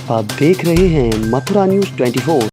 आप देख रहे हैं मथुरा न्यूज़ 24।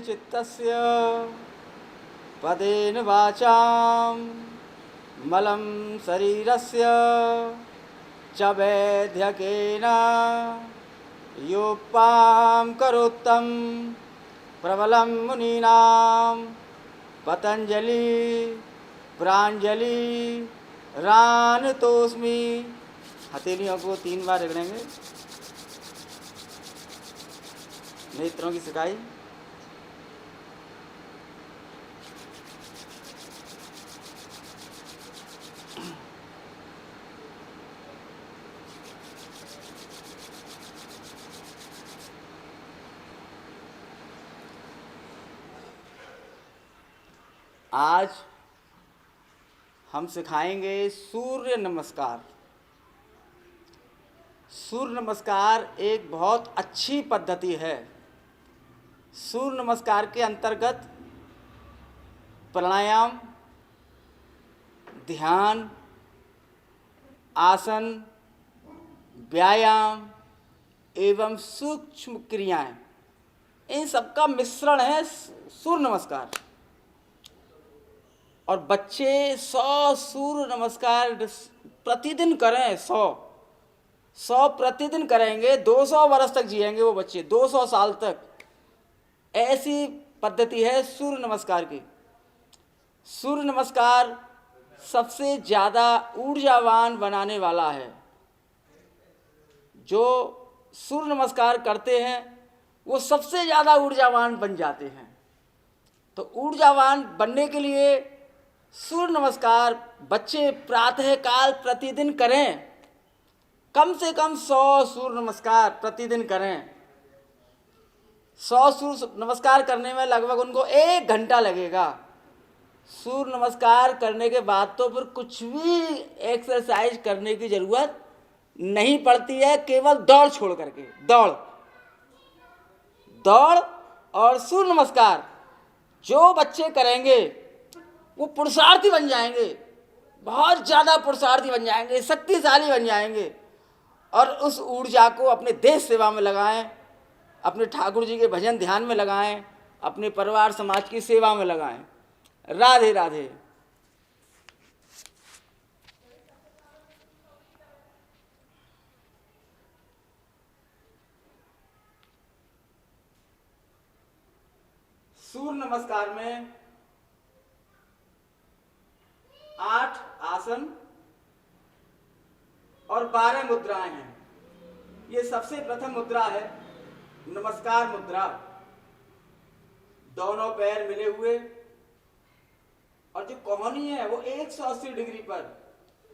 चित्तस्य पदेन वाचां मलं शरीरस्य च वैद्यकेन योपां करोत्तं प्रबलं मुनीनां पतंजलि प्रांजलि रानतोस्मि। हथेलियों को 3 बार रगड़ेंगे। नेत्रों की सिकाई। आज हम सिखाएंगे सूर्य नमस्कार। सूर्य नमस्कार एक बहुत अच्छी पद्धति है। सूर्य नमस्कार के अंतर्गत प्राणायाम, ध्यान, आसन, व्यायाम एवं सूक्ष्म क्रियाएं, इन सबका मिश्रण है सूर्य नमस्कार। और बच्चे 100 सूर्य नमस्कार प्रतिदिन करें। 100 प्रतिदिन करेंगे, 200 वर्ष तक जिएंगे वो बच्चे, 200 साल तक। ऐसी पद्धति है सूर्य नमस्कार की। सूर्य नमस्कार सबसे ज़्यादा ऊर्जावान बनाने वाला है। जो सूर्य नमस्कार करते हैं वो सबसे ज़्यादा ऊर्जावान बन जाते हैं। तो ऊर्जावान बनने के लिए सूर्य नमस्कार बच्चे प्रातःकाल प्रतिदिन करें। कम से कम 100 सूर्य नमस्कार प्रतिदिन करें। 100 सूर्य नमस्कार करने में लगभग उनको 1 घंटा लगेगा। सूर्य नमस्कार करने के बाद तो फिर कुछ भी एक्सरसाइज करने की ज़रूरत नहीं पड़ती है, केवल दौड़ छोड़ करके। दौड़ और सूर्य नमस्कार जो बच्चे करेंगे वो पुरुषार्थी बन जाएंगे, बहुत ज़्यादा पुरुषार्थी बन जाएंगे, शक्तिशाली बन जाएंगे। और उस ऊर्जा को अपने देश सेवा में लगाएं, अपने ठाकुर जी के भजन ध्यान में लगाएं, अपने परिवार समाज की सेवा में लगाएं। राधे राधे। सूर्य नमस्कार में 8 आसन और 12 मुद्राएं हैं। ये सबसे प्रथम मुद्रा है नमस्कार मुद्रा। दोनों पैर मिले हुए और जो कोहनी है वो 180 डिग्री पर,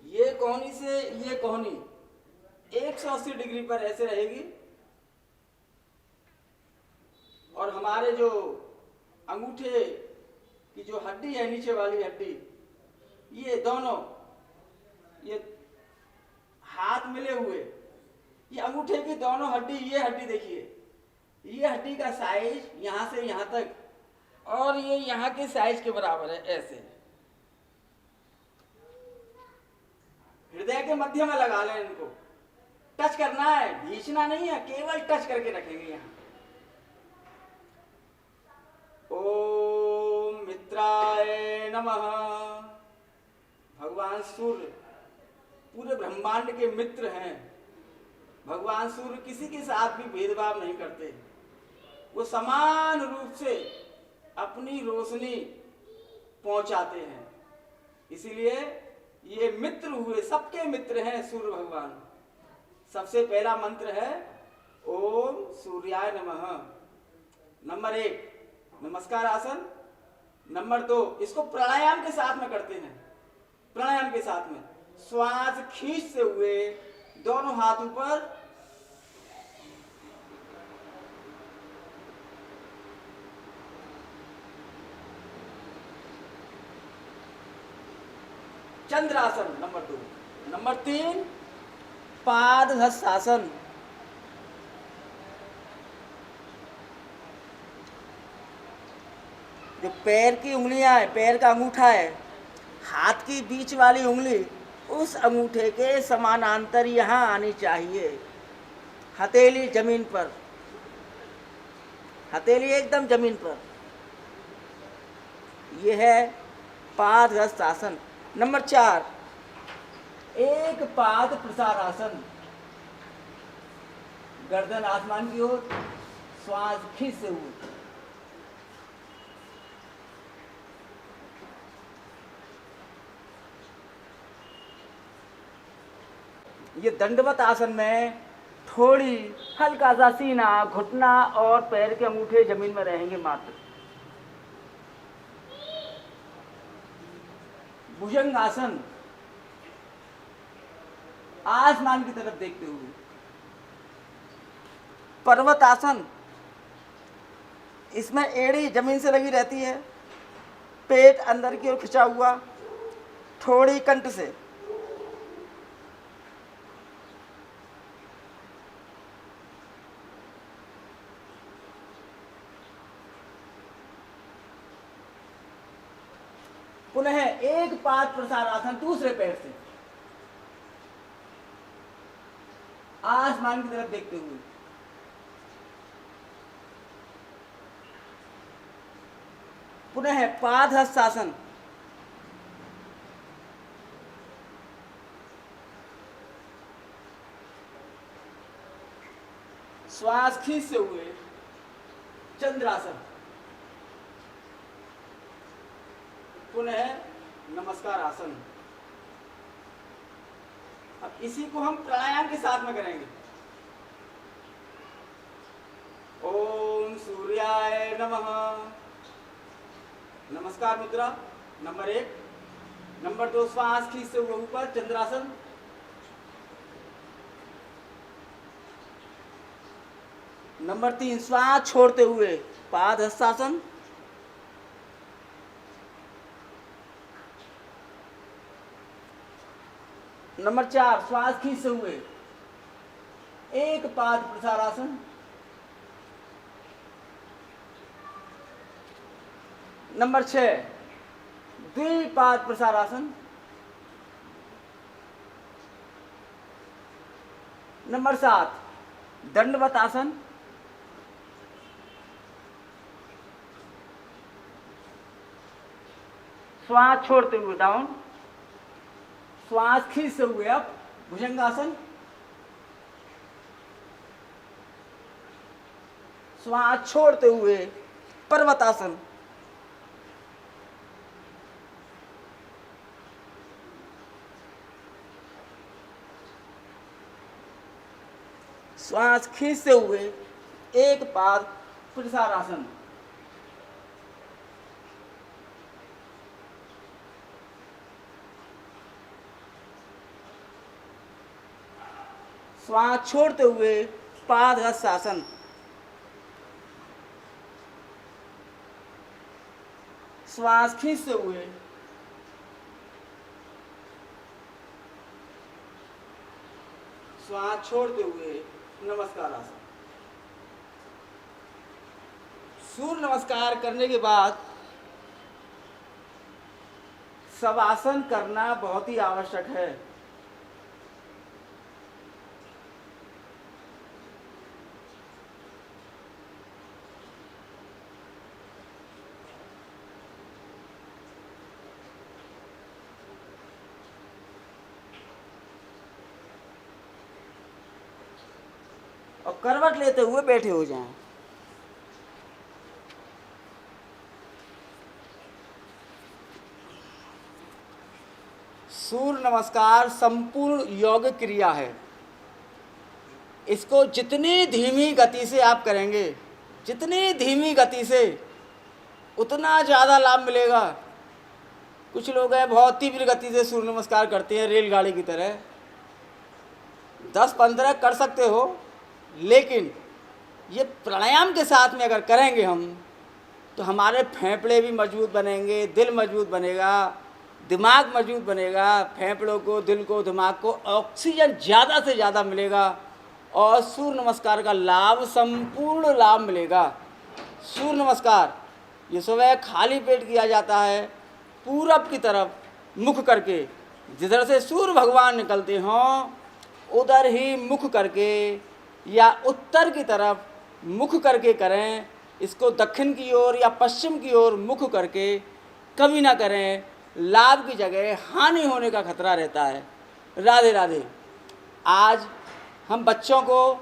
ये कोहनी से ये कोहनी 180 डिग्री पर ऐसे रहेगी। और हमारे जो अंगूठे की जो हड्डी है, नीचे वाली हड्डी, ये दोनों, ये हाथ मिले हुए, ये अंगूठे की दोनों हड्डी, ये हड्डी देखिए, ये हड्डी का साइज यहाँ से यहाँ तक और ये यहाँ के साइज के बराबर है। ऐसे हृदय के मध्य में लगा लें इनको। टच करना है, खींचना नहीं है, केवल टच करके रखेंगे यहाँ। ओम मित्राय नमः, भगवान सूर्य पूरे ब्रह्मांड के मित्र हैं। भगवान सूर्य किसी के साथ भी भेदभाव नहीं करते, वो समान रूप से अपनी रोशनी पहुंचाते हैं। इसीलिए ये मित्र हुए, सबके मित्र हैं सूर्य भगवान। सबसे पहला मंत्र है ओम सूर्याय नमः। नंबर 1 नमस्कार आसन। नंबर 2 इसको प्राणायाम के साथ में करते हैं। प्राणायाम के साथ में श्वास खींचते हुए दोनों हाथ ऊपर, चंद्रासन नंबर 2। नंबर 3 पादहस्तासन। जो पैर की उंगलियां है, पैर का अंगूठा है, हाथ की बीच वाली उंगली उस अंगूठे के समानांतर यहाँ आनी चाहिए। हथेली जमीन पर, हथेली एकदम जमीन पर। यह है पादहस्तासन। नंबर 4 एक पाद प्रसारासन। गर्दन आसमान की ओर, श्वास खींचते हुए। ये दंडवत आसन में थोड़ी हल्का सा सीना, घुटना और पैर के अंगूठे जमीन में रहेंगे मात्र। भुजंग आसन, आसमान की तरफ देखते हुए। पर्वत आसन, इसमें एड़ी जमीन से लगी रहती है, पेट अंदर की ओर खिंचा हुआ, थोड़ी कंठ से। पुनः एक पाद प्रसारासन दूसरे पैर से आसमान की तरफ देखते हुए। पुनः पादहस्तासन, श्वास खींचते हुए चंद्रासन। पुनः नमस्कार आसन। अब इसी को हम प्राणायाम के साथ में करेंगे। ओम सूर्याय नमः। नमस्कार मुद्रा नंबर 1। नंबर 2 श्वास खींचते हुए ऊपर चंद्रासन। नंबर 3 श्वास छोड़ते हुए पादहस्तासन। नंबर 4 श्वास खींचते हुए एक पाद प्रसारासन। नंबर 6 द्विपाद प्रसारासन। नंबर 7 दंडवत आसन। श्वास छोड़ते हुए डाउन, श्वास खींचते हुए अप भुजंगासन। श्वास छोड़ते हुए पर्वतासन। श्वास खींचते हुए एक पाद प्रसारासन। श्वास छोड़ते हुए पादहस्तासन। श्वास खींचते हुए श्वास छोड़ते हुए नमस्कार आसन। सूर्य नमस्कार करने के बाद शवासन करना बहुत ही आवश्यक है। और करवट लेते हुए बैठे हो जाएं। सूर्य नमस्कार संपूर्ण योग क्रिया है। इसको जितनी धीमी गति से आप करेंगे, जितनी धीमी गति से, उतना ज़्यादा लाभ मिलेगा। कुछ लोग हैं बहुत तीव्र गति से सूर्य नमस्कार करते हैं, रेलगाड़ी की तरह। 10-15 कर सकते हो, लेकिन ये प्राणायाम के साथ में अगर करेंगे हम, तो हमारे फेफड़े भी मजबूत बनेंगे, दिल मजबूत बनेगा, दिमाग मजबूत बनेगा। फेफड़ों को, दिल को, दिमाग को ऑक्सीजन ज़्यादा से ज़्यादा मिलेगा और सूर्य नमस्कार का लाभ, संपूर्ण लाभ मिलेगा। सूर्य नमस्कार ये सुबह खाली पेट किया जाता है, पूरब की तरफ मुख करके। जिधर से सूर्य भगवान निकलते हों उधर ही मुख करके, या उत्तर की तरफ मुख करके करें। इसको दक्षिण की ओर या पश्चिम की ओर मुख करके कभी ना करें, लाभ की जगह हानि होने का खतरा रहता है। राधे राधे। आज हम बच्चों को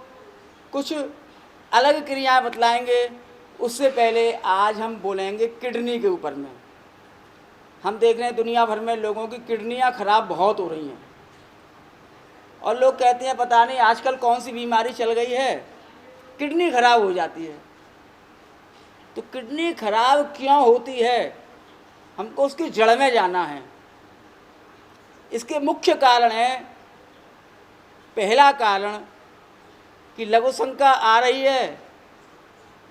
कुछ अलग क्रियाएं बतलाएंगे। उससे पहले आज हम बोलेंगे किडनी के ऊपर में। हम देख रहे हैं दुनिया भर में लोगों की किडनियां खराब बहुत हो रही हैं, और लोग कहते हैं पता नहीं आजकल कौन सी बीमारी चल गई है, किडनी खराब हो जाती है। तो किडनी खराब क्यों होती है, हमको उसकी जड़ में जाना है। इसके मुख्य कारण है, पहला कारण कि लघु शंका आ रही है,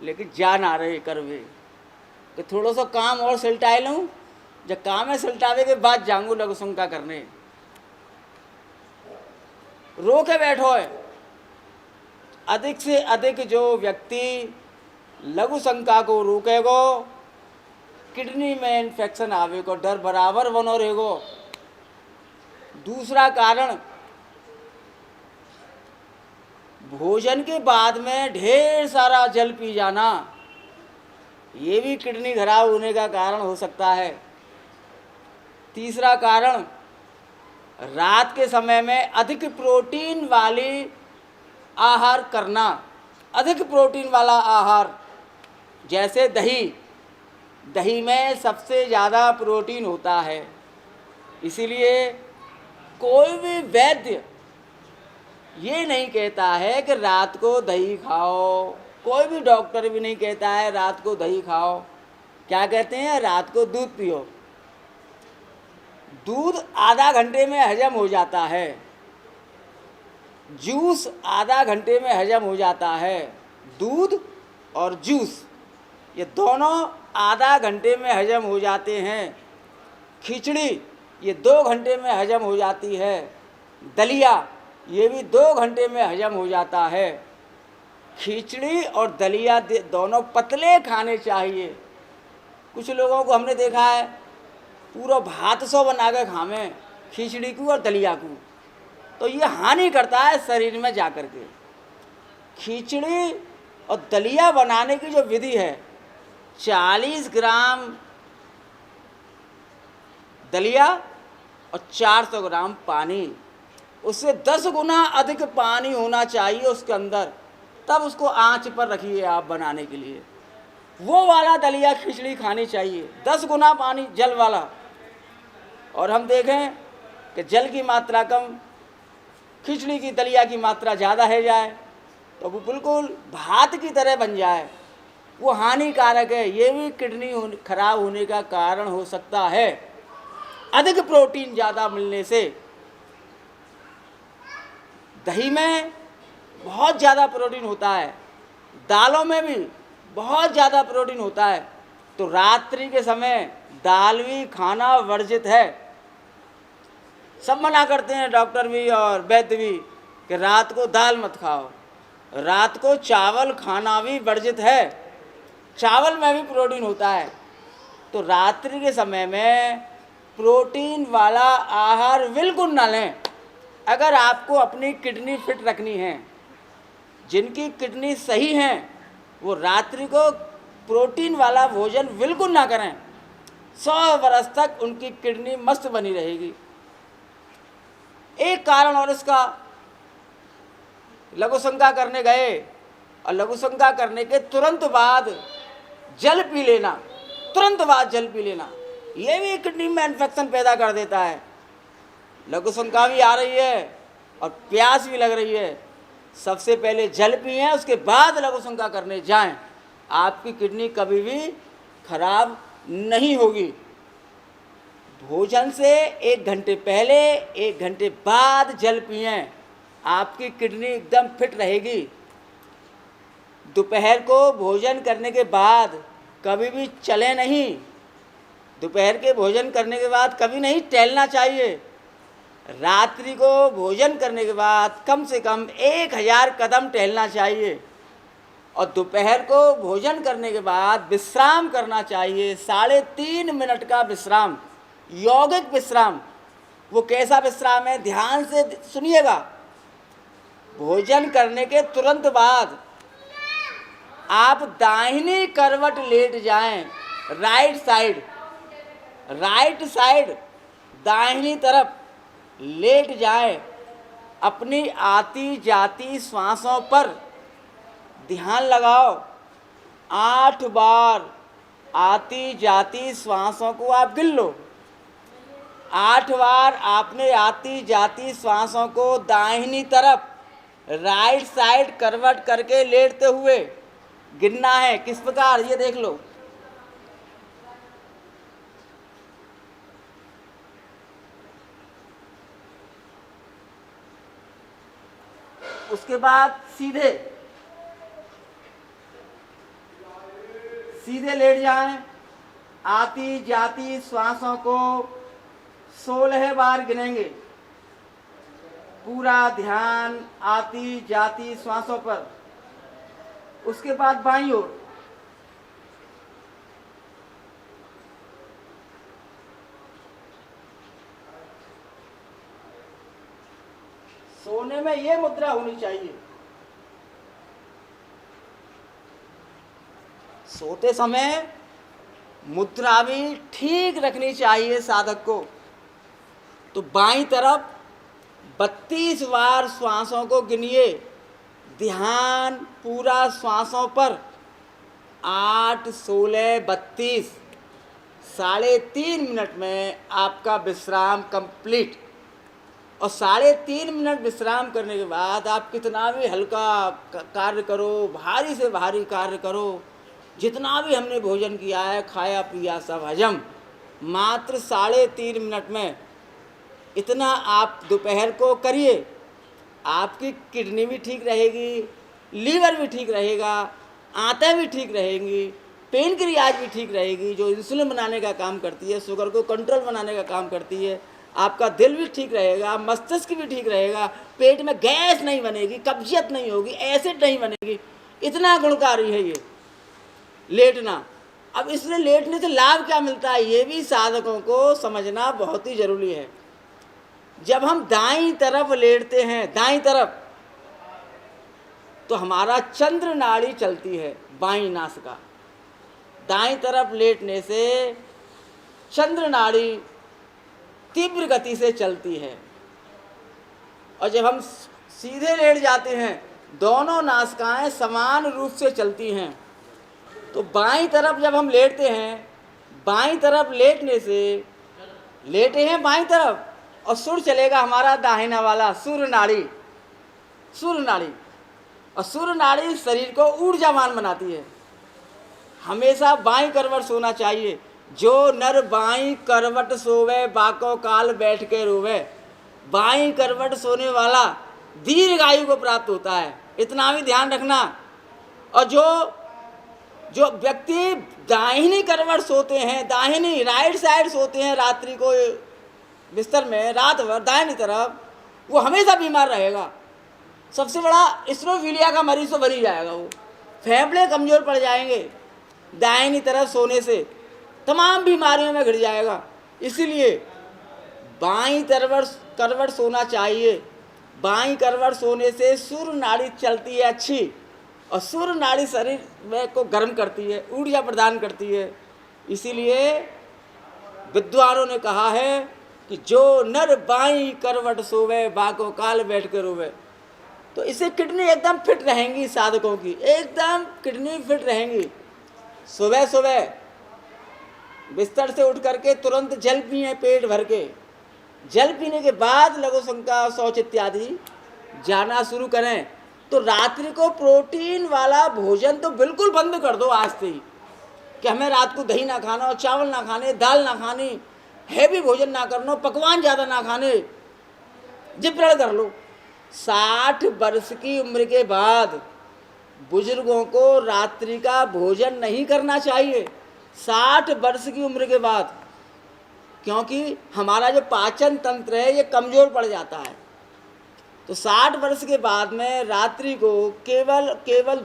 लेकिन जान आ रही कर वे कि थोड़ा सा काम और सिलटाए लूँ, जब काम है सिलटावे के बाद जाऊँगा लघु शंका करने। रोके बैठो है। अधिक से अधिक जो व्यक्ति लघु शंका को रोकेगो, किडनी में इन्फेक्शन आवे को डर बराबर बनो रहेगो। दूसरा कारण, भोजन के बाद में ढेर सारा जल पी जाना, ये भी किडनी खराब होने का कारण हो सकता है। तीसरा कारण, रात के समय में अधिक प्रोटीन वाली आहार करना। अधिक प्रोटीन वाला आहार जैसे दही, दही में सबसे ज़्यादा प्रोटीन होता है। इसीलिए कोई भी वैद्य ये नहीं कहता है कि रात को दही खाओ, कोई भी डॉक्टर भी नहीं कहता है रात को दही खाओ। क्या कहते हैं, रात को दूध पियो। दूध आधा घंटे में हजम हो जाता है, जूस आधा घंटे में हजम हो जाता है। दूध और जूस ये दोनों आधा घंटे में हजम हो जाते हैं। खिचड़ी ये 2 घंटे में हजम हो जाती है। दलिया ये भी 2 घंटे में हजम हो जाता है। खिचड़ी और दलिया दोनों पतले खाने चाहिए। कुछ लोगों को हमने देखा है पूरा भात सो बना के खावे खिचड़ी को और दलिया को, तो ये हानि करता है शरीर में जा कर के। खिचड़ी और दलिया बनाने की जो विधि है, 40 ग्राम दलिया और 400 ग्राम पानी, उससे 10 गुना अधिक पानी होना चाहिए उसके अंदर, तब उसको आंच पर रखिए आप बनाने के लिए। वो वाला दलिया खिचड़ी खानी चाहिए, 10 गुना पानी जल वाला। और हम देखें कि जल की मात्रा कम, खिचड़ी की दलिया की मात्रा ज़्यादा है जाए तो वो बिल्कुल भात की तरह बन जाए, वो हानिकारक है। ये भी किडनी खराब होने का कारण हो सकता है। अधिक प्रोटीन ज़्यादा मिलने से, दही में बहुत ज़्यादा प्रोटीन होता है, दालों में भी बहुत ज़्यादा प्रोटीन होता है। तो रात्रि के समय दाल भी खाना वर्जित है। सब मना करते हैं, डॉक्टर भी और वैद्य भी, कि रात को दाल मत खाओ। रात को चावल खाना भी वर्जित है, चावल में भी प्रोटीन होता है। तो रात्रि के समय में प्रोटीन वाला आहार बिल्कुल ना लें। अगर आपको अपनी किडनी फिट रखनी है, जिनकी किडनी सही हैं, वो रात्रि को प्रोटीन वाला भोजन बिल्कुल ना करें। 100 वर्ष तक उनकी किडनी मस्त बनी रहेगी। एक कारण और इसका, लघु शंका करने गए और लघु शंका करने के तुरंत बाद जल पी लेना, तुरंत बाद जल पी लेना, ये भी किडनी में इन्फेक्शन पैदा कर देता है। लघु शंका भी आ रही है और प्यास भी लग रही है, सबसे पहले जल पिएं, उसके बाद लघु शंका करने जाएं, आपकी किडनी कभी भी खराब नहीं होगी। भोजन से 1 घंटे पहले 1 घंटे बाद जल पिएं, आपकी किडनी एकदम फिट रहेगी। दोपहर को भोजन करने के बाद कभी भी चलें नहीं, दोपहर के भोजन करने के बाद कभी नहीं टहलना चाहिए। रात्रि को भोजन करने के बाद कम से कम 1000 कदम टहलना चाहिए और दोपहर को भोजन करने के बाद विश्राम करना चाहिए, 3.5 मिनट का विश्राम, यौगिक विश्राम। वो कैसा विश्राम है, ध्यान से सुनिएगा। भोजन करने के तुरंत बाद आप दाहिनी करवट लेट जाएं, राइट साइड दाहिनी तरफ लेट जाएं, अपनी आती जाती श्वासों पर ध्यान लगाओ। 8 बार आती जाती श्वासों को आप गिन लो। 8 बार आपने आती जाती श्वासों को दाहिनी तरफ राइट साइड करवट करके लेटते हुए गिनना है। किस प्रकार, ये देख लो। उसके बाद सीधे लेट जाएं, आती जाती श्वासों को 16 बार गिनेंगे। पूरा ध्यान आती जाती श्वासों पर। उसके बाद बाईं ओर सोने में ये मुद्रा होनी चाहिए। सोते समय मुद्रा भी ठीक रखनी चाहिए साधक को। तो बाईं तरफ 32 बार श्वासों को गिनिए, ध्यान पूरा श्वासों पर। 8, 16, 32, 3.5 मिनट में आपका विश्राम कंप्लीट। और 3.5 मिनट विश्राम करने के बाद आप कितना भी हल्का कार्य करो, भारी से भारी कार्य करो, जितना भी हमने भोजन किया है, खाया पिया सब हजम, मात्र 3.5 मिनट में इतना आप दोपहर को करिए। आपकी किडनी भी ठीक रहेगी, लीवर भी ठीक रहेगा, आंतें भी ठीक रहेंगी, पेनक्रियाज भी ठीक रहेगी, जो इंसुलिन बनाने का काम करती है, शुगर को कंट्रोल बनाने का काम करती है। आपका दिल भी ठीक रहेगा, मस्तिष्क भी ठीक रहेगा, पेट में गैस नहीं बनेगी, कब्जियत नहीं होगी, एसिड नहीं बनेगी। इतना गुणकारी है ये लेटना। अब इसमें लेटने से लाभ क्या मिलता है, ये भी साधकों को समझना बहुत ही जरूरी है। जब हम दाईं तरफ लेटते हैं, दाईं तरफ, तो हमारा चंद्र नाड़ी चलती है, बाईं नासिका। दाईं तरफ लेटने से चंद्र नाड़ी तीव्र गति से चलती है। और जब हम सीधे लेट जाते हैं, दोनों नासिकाएं समान रूप से चलती हैं। तो बाईं तरफ जब हम लेटते हैं, बाईं तरफ लेटने से, लेटे हैं बाईं तरफ, और सुर चलेगा हमारा दाहिना वाला सूर्य नाड़ी। और सूर्य नाड़ी शरीर को ऊर्जावान बनाती है। हमेशा बाईं करवट सोना चाहिए। जो नर बाईं करवट सोवे, बाको काल बैठ के रोवे। बाईं करवट सोने वाला दीर्घायु को प्राप्त होता है, इतना भी ध्यान रखना। और जो व्यक्ति दाहिनी करवट सोते हैं, दाहिनी राइट साइड सोते हैं रात्रि को बिस्तर में, रात भर दाहिनी तरफ, वो हमेशा बीमार रहेगा। सबसे बड़ा स्ट्रोफीलिया का मरीज तो बन ही जाएगा। वो फेफड़े कमज़ोर पड़ जाएंगे, दाहिनी तरफ सोने से तमाम बीमारियों में घिर जाएगा। इसीलिए बाईं करवट सोना चाहिए। बाईं करवट सोने से सूर्य नाड़ी चलती है अच्छी, और सूर्य नाड़ी शरीर में को गर्म करती है, ऊर्जा प्रदान करती है। इसीलिए विद्वानों ने कहा है कि जो नर बाईं करवट सोवे, बाको काल बैठ के रोवे। तो इससे किडनी एकदम फिट रहेंगी, साधकों की एकदम किडनी फिट रहेंगी। सुबह सुबह बिस्तर से उठ करके तुरंत जल पिए, पेट भर के। जल पीने के बाद लघु शंका, शौच इत्यादि जाना शुरू करें। तो रात्रि को प्रोटीन वाला भोजन तो बिल्कुल बंद कर दो आज से ही, कि हमें रात को दही ना खाना और चावल ना खाने, दाल ना खानी, हैवी भोजन ना करना, पकवान ज़्यादा ना खाने, जिप्रण कर लो। 60 वर्ष की उम्र के बाद बुजुर्गों को रात्रि का भोजन नहीं करना चाहिए, 60 वर्ष की उम्र के बाद, क्योंकि हमारा जो पाचन तंत्र है ये कमज़ोर पड़ जाता है। तो 60 वर्ष के बाद में रात्रि को केवल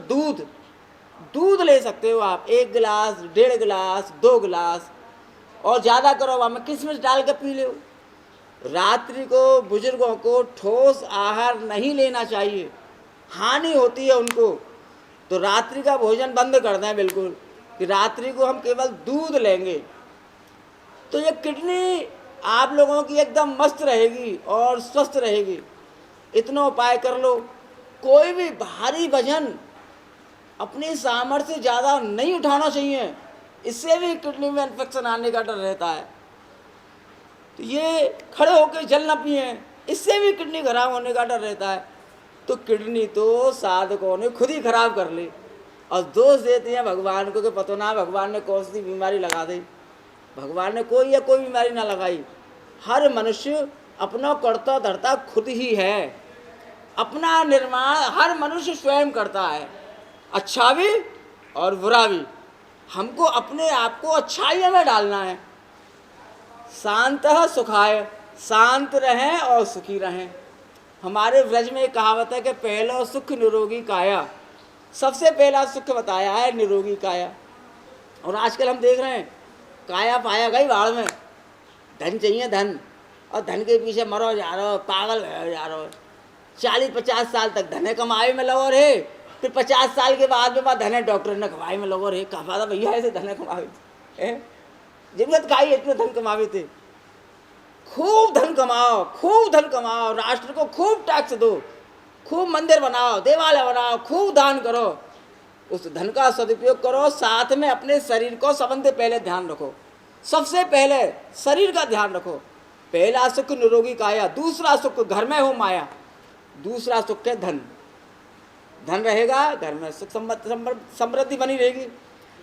दूध ले सकते हो आप, 1 गिलास, 1.5 गिलास, 2 गिलास, और ज़्यादा करो वहाँ में किशमिश डाल के पी लो। रात्रि को बुजुर्गों को ठोस आहार नहीं लेना चाहिए, हानि होती है उनको। तो रात्रि का भोजन बंद कर दें बिल्कुल, कि रात्रि को हम केवल दूध लेंगे। तो ये किडनी आप लोगों की एकदम मस्त रहेगी और स्वस्थ रहेगी। इतना उपाय कर लो। कोई भी भारी वजन अपनी सामर्थ्य से ज़्यादा नहीं उठाना चाहिए, इससे भी किडनी में इन्फेक्शन आने का डर रहता है। तो ये खड़े होकर जल न पिए, इससे भी किडनी खराब होने का डर रहता है। तो किडनी तो साधकों ने खुद ही खराब कर ली और दोष देते हैं भगवान को कि पता ना भगवान ने कौन सी बीमारी लगा दी। भगवान ने कोई बीमारी ना लगाई। हर मनुष्य अपना कर्ता धर्ता खुद ही है, अपना निर्माण हर मनुष्य स्वयं करता है, अच्छा भी और बुरा भी। हमको अपने आप को अच्छाई में डालना है। शांतः सुखाय, शांत रहें और सुखी रहें। हमारे व्रज में एक कहावत है कि पहला सुख निरोगी काया। सबसे पहला सुख बताया है निरोगी काया। और आजकल हम देख रहे हैं काया पाया गई भाड़ में, धन चाहिए धन, और धन के पीछे मरो जा रहे हो, पागल हो जा रहे हो। 40-50 साल तक धने कमाए में लगो रहे, फिर 50 साल के बाद में बात धने डॉक्टर ने कमाई में लगो रहे। कहा था भैया ऐसे धने कमावे थे, जिम्मत खाई इतने धन कमावे थे। खूब धन कमाओ, खूब धन कमाओ, राष्ट्र को खूब टैक्स दो, खूब मंदिर बनाओ, देवालय बनाओ, खूब दान करो, उस धन का सदुपयोग करो। साथ में अपने शरीर को सबसे पहले ध्यान रखो, सबसे पहले शरीर का ध्यान रखो। पहला सुख निरोगी काया, दूसरा सुख घर में हो माया, दूसरा सुख है धन। धन रहेगा घर में सुख समृद्धि बनी रहेगी।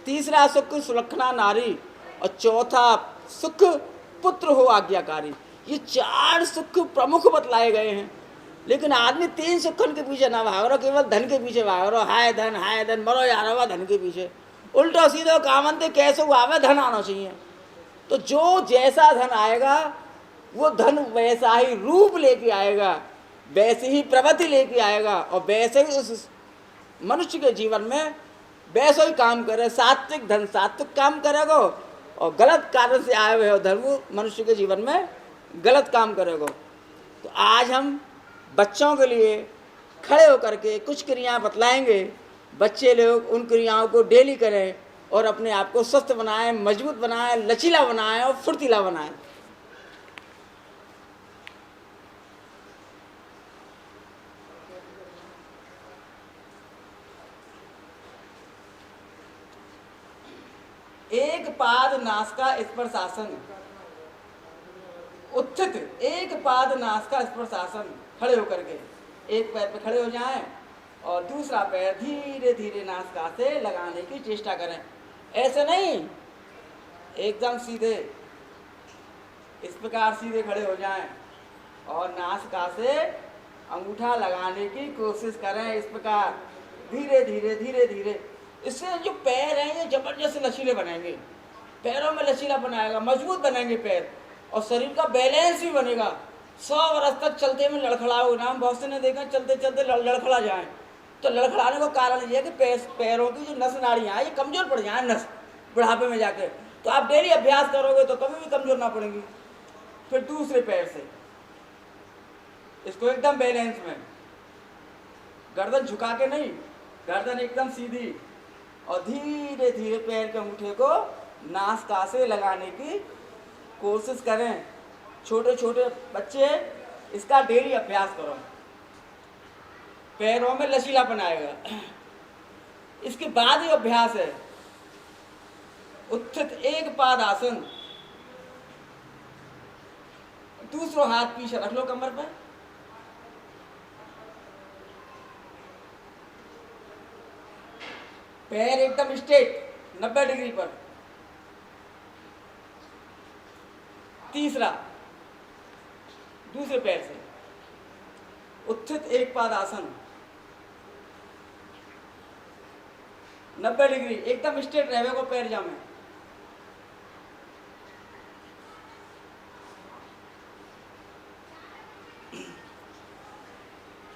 तीसरा सुख सुलक्षणा नारी, और चौथा सुख पुत्र हो आज्ञाकारी। ये 4 सुख प्रमुख बतलाए गए हैं। लेकिन आदमी 3 सुखन के पीछे ना भाग रहा, केवल धन के पीछे भाग रहा। हाय धन मरो जा रहा धन के पीछे। उल्टा सीधा कामनते कैसे आवे, धन आना चाहिए। तो जो जैसा धन आएगा वो धन वैसा ही रूप लेके आएगा, वैसे ही प्रवृत्ति लेके आएगा, और वैसे ही उस मनुष्य के जीवन में वैसा ही काम करे। सात्विक धन सात्विक काम करेगा, और गलत कार्य से आए हुए धन वो मनुष्य के जीवन में गलत काम करेगा। तो आज हम बच्चों के लिए खड़े होकर के कुछ क्रियाएं बतलाएंगे। बच्चे लोग उन क्रियाओं को डेली करें और अपने आप को स्वस्थ बनाएं, मजबूत बनाएं, लचीला बनाएं और फुर्तीला बनाएं। एक पाद नासिका स्पर्शासन, उत्थित एक पाद नासिका स्पर्शासन। खड़े होकर के एक पैर पे खड़े हो जाएं और दूसरा पैर धीरे धीरे नासिका से लगाने की चेष्टा करें। ऐसे नहीं, एकदम सीधे इस प्रकार सीधे खड़े हो जाएं और नासिका से अंगूठा लगाने की कोशिश करें। इस प्रकार धीरे धीरे धीरे धीरे। इससे जो पैर हैं ये जबरदस्त लचीले बनेंगे, पैरों में लचीला बनाएगा, मजबूत बनेंगे पैर, और शरीर का बैलेंस भी बनेगा। 100 वर्ष तक चलते में लड़खड़ाओगे ना। हम बहुत से ने देखा चलते चलते लड़खड़ा जाएं। तो लड़खड़ाने का कारण ये है कि पैरों की जो नस नाड़ियाँ हैं ये कमज़ोर पड़ जाएँ नस बुढ़ापे में जाके। तो आप डेली अभ्यास करोगे तो कभी भी कमज़ोर ना पड़ेंगी। फिर दूसरे पैर से इसको एकदम बैलेंस में, गर्दन झुका के नहीं, गर्दन एकदम सीधी, और धीरे धीरे पैर के अंगूठे को नासिका से लगाने की कोशिश करें। छोटे छोटे बच्चे इसका डेली अभ्यास करो। पैरों में लचीलापन आएगा। इसके बाद ही अभ्यास है उत्थित एक पाद आसन। दूसरा हाथ पीछे रख लो कमर पर, पैर एकदम स्ट्रेट 90 डिग्री पर। तीसरा दूसरे पैर से उत्थित एक पाद आसन 90 डिग्री एकदम स्ट्रेट रहने को पैर जामे।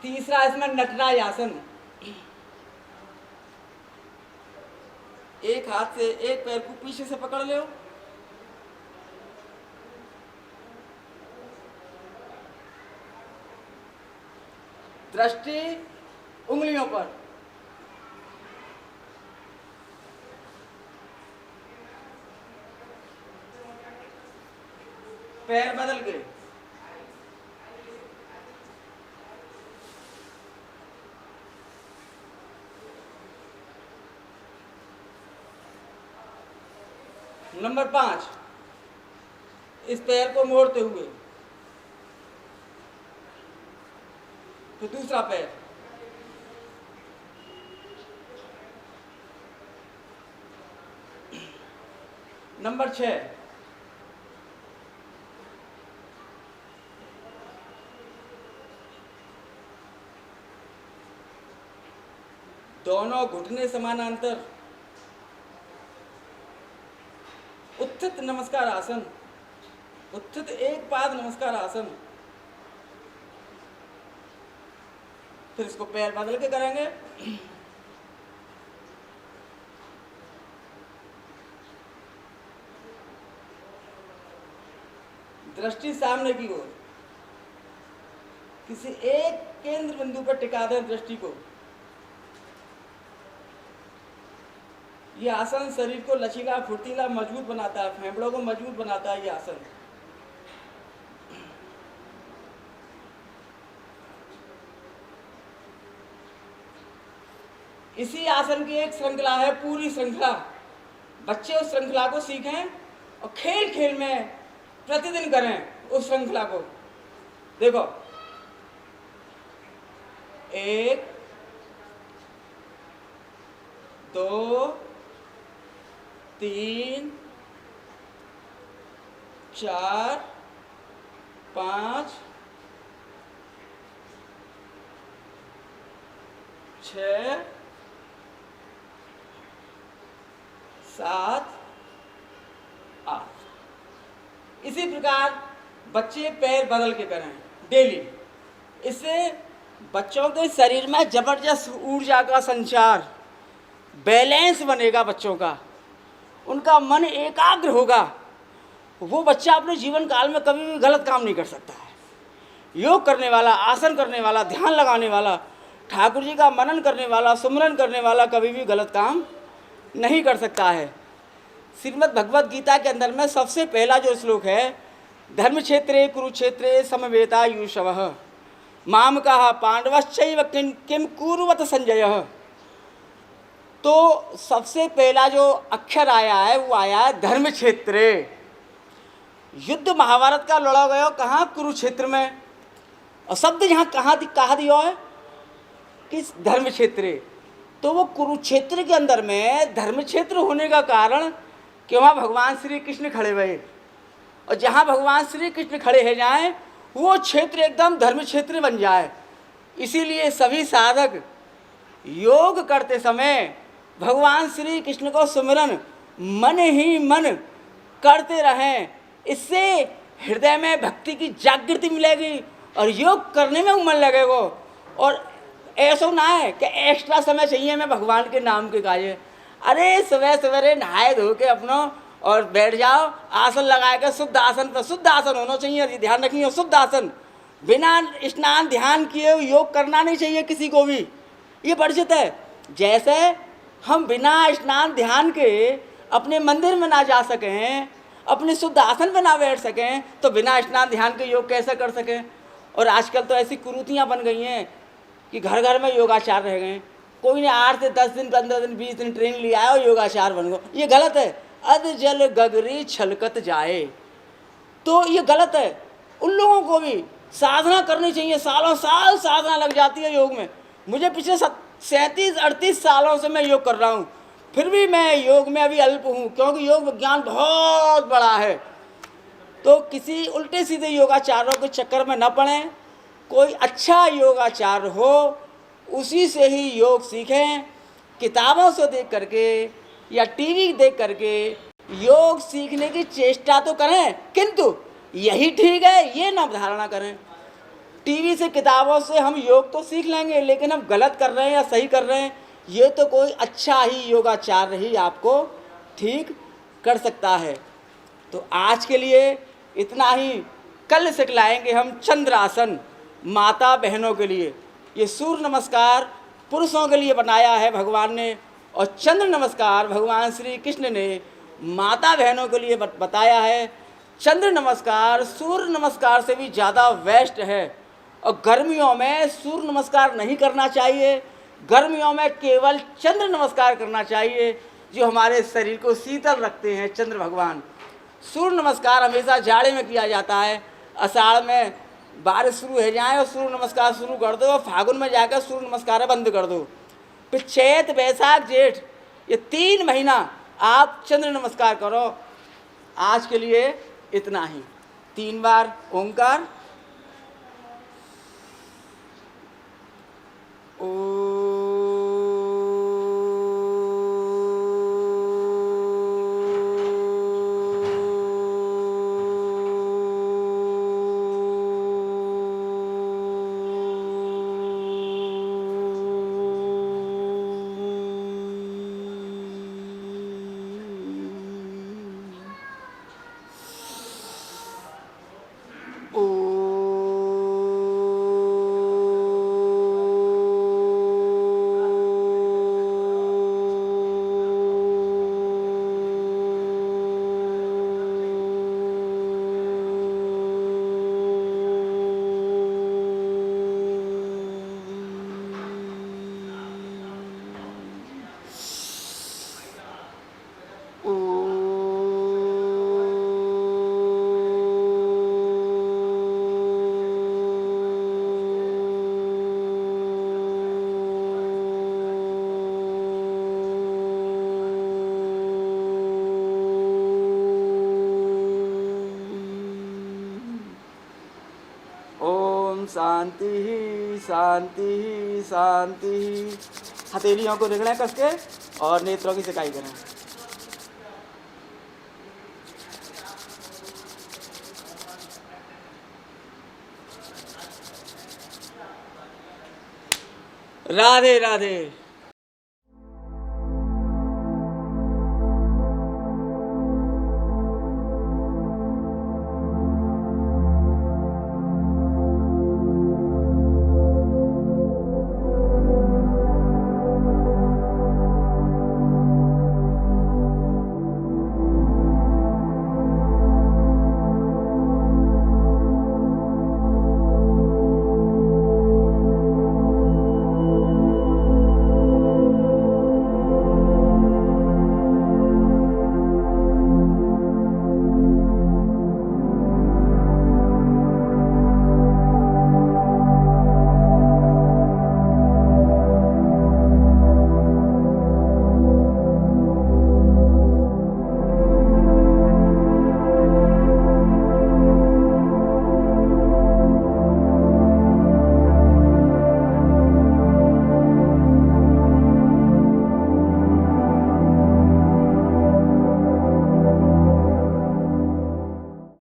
तीसरा इसमें नटराज आसन। एक हाथ से एक पैर को पीछे से पकड़ लो, दृष्टि उंगलियों पर। पैर बदल के नंबर 5, इस पैर को मोड़ते हुए तो दूसरा पैर। नंबर 6, दोनों घुटने समानांतर उत्थित नमस्कार आसन, उत्थित एक पाद नमस्कार आसन। फिर इसको पैर बदल के करेंगे। दृष्टि सामने की ओर, किसी एक केंद्र बिंदु पर टिका दें दृष्टि को। यह आसन शरीर को लचीला, फुर्तीला, मजबूत बनाता है, फेफड़ों को मजबूत बनाता है। यह आसन इसी आसन की एक श्रृंखला है, पूरी श्रृंखला। बच्चे उस श्रृंखला को सीखें और खेल खेल में प्रतिदिन करें उस श्रृंखला को। देखो, 1 2 3 4 5 6 7 8। इसी प्रकार बच्चे पैर बदल के करें डेली। इससे बच्चों के शरीर में जबरदस्त ऊर्जा का संचार, बैलेंस बनेगा बच्चों का, उनका मन एकाग्र होगा। वो बच्चा अपने जीवन काल में कभी भी गलत काम नहीं कर सकता है। योग करने वाला, आसन करने वाला, ध्यान लगाने वाला, ठाकुर जी का मनन करने वाला, सुमरन करने वाला कभी भी गलत काम नहीं कर सकता है। श्रीमद् भगवद गीता के अंदर में सबसे पहला जो श्लोक है, धर्म क्षेत्रे कुरुक्षेत्रे समवेतायुषवः माम कहा पांडवश्चैव किम कुर्वत संजय। तो सबसे पहला जो अक्षर आया है वो आया है धर्म क्षेत्रे। युद्ध महाभारत का लड़ा गया कहाँ? कुरुक्षेत्र में। और शब्द यहाँ कहाँ दिया है? किस धर्म क्षेत्रे। तो वो कुरुक्षेत्र के अंदर में धर्म क्षेत्र होने का कारण कि वहाँ भगवान श्री कृष्ण खड़े हुए, और जहाँ भगवान श्री कृष्ण खड़े हो जाएं वो क्षेत्र एकदम धर्म क्षेत्र बन जाए। इसीलिए सभी साधक योग करते समय भगवान श्री कृष्ण को सुमिरन मन ही मन करते रहें। इससे हृदय में भक्ति की जागृति मिलेगी और योग करने में मन लगेगा। और ऐसा ना है कि एक्स्ट्रा समय चाहिए हमें भगवान के नाम के काजे। अरे सुबह सवेरे नहाए धो के अपना और बैठ जाओ, आसन लगा के शुद्ध आसन पर। शुद्ध आसन होना चाहिए, ध्यान रखिए, शुद्ध आसन। बिना स्नान ध्यान किए योग करना नहीं चाहिए किसी को भी, ये वर्जित है। जैसे हम बिना स्नान ध्यान के अपने मंदिर में ना जा सकें, अपने शुद्ध आसन पर ना बैठ सकें, तो बिना स्नान ध्यान के योग कैसे कर सकें। और आजकल तो ऐसी कुरीतियाँ बन गई हैं कि घर घर में योगाचार्य रह गए, कोई ने 8 से 10 दिन 15 दिन 20 दिन ट्रेनिंग लिया है और योगाचार्य बन गए। ये गलत है। अध जल गगरी छलकत जाए, तो ये गलत है। उन लोगों को भी साधना करनी चाहिए। सालों साल साधना लग जाती है योग में। मुझे पिछले 37-38 सालों से मैं योग कर रहा हूँ, फिर भी मैं योग में अभी अल्प हूँ, क्योंकि योग विज्ञान बहुत बड़ा है। तो किसी उल्टे सीधे योगाचार्यों के चक्कर में न पड़ें। कोई अच्छा योगाचार्य हो उसी से ही योग सीखें। किताबों से देख करके या टीवी देख करके योग सीखने की चेष्टा तो करें, किंतु यही ठीक है ये ना धारणा करें। टीवी से किताबों से हम योग तो सीख लेंगे, लेकिन हम गलत कर रहे हैं या सही कर रहे हैं ये तो कोई अच्छा ही योगाचार्य ही आपको ठीक कर सकता है। तो आज के लिए इतना ही। कल सिखलाएंगे हम चंद्रासन माता बहनों के लिए। ये सूर्य नमस्कार पुरुषों के लिए बनाया है भगवान ने, और चंद्र नमस्कार भगवान श्री कृष्ण ने माता बहनों के लिए बताया है। चंद्र नमस्कार सूर्य नमस्कार से भी ज़्यादा बेस्ट है। और गर्मियों में सूर्य नमस्कार नहीं करना चाहिए, गर्मियों में केवल चंद्र नमस्कार करना चाहिए, जो हमारे शरीर को शीतल रखते हैं चंद्र भगवान। सूर्य नमस्कार हमेशा जाड़े में किया जाता है। आषाढ़ में बारिश शुरू हो जाए और सूर्य नमस्कार शुरू कर दो, और फागुन में जाकर सूर्य नमस्कार बंद कर दो। फिर चैत बैसाख जेठ ये 3 महीना आप चंद्र नमस्कार करो। आज के लिए इतना ही। 3 बार ओंकार। शांति ही शांति ही शांति ही। हथेलियों को रगड़ें कस के और नेत्रों की सिकाई करें। राधे राधे।